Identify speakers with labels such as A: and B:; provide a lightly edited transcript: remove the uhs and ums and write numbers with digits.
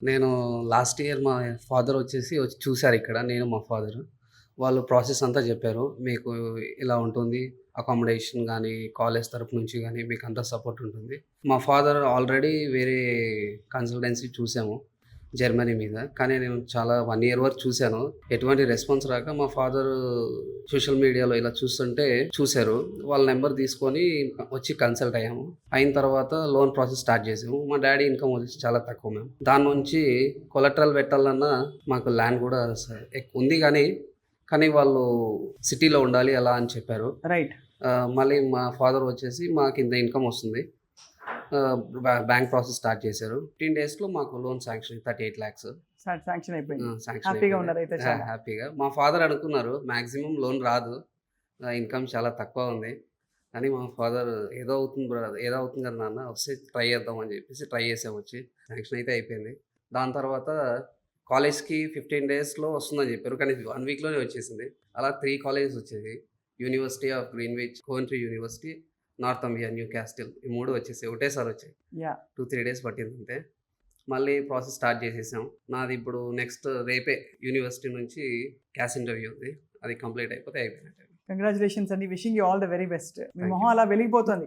A: నేను last year మా father వచ్చి చూసారు ఇక్కడ. నేను మా ఫాదర్. వాళ్ళు ప్రాసెస్ అంతా చెప్పారు. మీకు ఇలా ఉంటుంది. అకామిడేషన్ గానీ, కాలేజ్ తరపు నుంచి గానీ మీకంతా సపోర్ట్ ఉంటుంది. మా ఫాదర్ ఆల్రెడీ వేరే కన్సల్టెన్సీ చూసాము జర్మనీ మీద. కానీ నేను చాలా 1 ఇయర్ వరకు చూసాను. ఎటువంటి రెస్పాన్స్ రాక మా ఫాదర్ సోషల్ మీడియాలో ఇలా చూస్తుంటే చూసారు. వాళ్ళ నెంబర్ తీసుకొని వచ్చి కన్సల్ట్ అయ్యాము. అయిన తర్వాత లోన్ ప్రాసెస్ స్టార్ట్ చేసాము. మా డ్యాడీ ఇన్‌కమ్ వచ్చి చాలా తక్కువ మ్యామ్. దాని నుంచి కొలెటరల్ పెట్టాలన్నా మాకు ల్యాండ్ కూడా ఉంది కానీ వాళ్ళు సిటీలో ఉండాలి అలా అని చెప్పారు.
B: రైట్.
A: మళ్ళీ మా ఫాదర్ వచ్చేసి మాకింత ఇన్‌కమ్ వస్తుంది. బ్యాంక్ ప్రాసెస్ స్టార్ట్ చేశారు. 15 డేస్‌లో మాకు లోన్ శాంక్షన్ 38 లాక్స్.
B: శాంక్షన్ అయిపోయింది.
A: శాంక్షన్
B: హ్యాపీగా
A: అయిపోయింది.
B: ఉన్నారైతే చాలా.
A: హ్యాపీగా. మా ఫాదర్ అనుకున్నారు మాక్సిమం లోన్ రాదు. ఇన్‌కమ్ చాలా తక్కువ ఉంది. కానీ మా ఫాదర్ ఏదో అవుతుంది బ్రదర్, ఏదో అవుతుంది కదా నాన్న వస్తే ట్రై చేద్దాం అని చెప్పేసి ట్రై చేసాం వచ్చి. శాంక్షన్ అయితే అయిపోయింది. దాని తర్వాత కాలేజ్‌కి 15 డేస్‌లో వస్తుందని చెప్పారు. కానీ 1 వీక్‌లోనే వచ్చేసింది. అలా 3 కాలేజెస్ వచ్చేవి. University of Greenwich, Coventry university, Northumbria, Newcastle ఈ 3 వచ్చేసాయి. ఒకటేసారి వచ్చాయి.
B: యాహ్!
A: 2, 3 డేస్ పట్టింది అంతే. మళ్ళీ ప్రాసెస్ స్టార్ట్ చేసేసాం. నాది ఇప్పుడు నెక్స్ట్ రేపే యూనివర్సిటీ నుంచి క్యాస్ ఇంటర్వ్యూ ఉంది. అది కంప్లీట్ అయిపోతే అయిపోయినట్టే.
B: కంగ్రాచులేషన్స్ అండి. Wishing you all the very best. Me
A: Thank
B: మొహం
A: you.
B: అలా వెలిగిపోతుంది.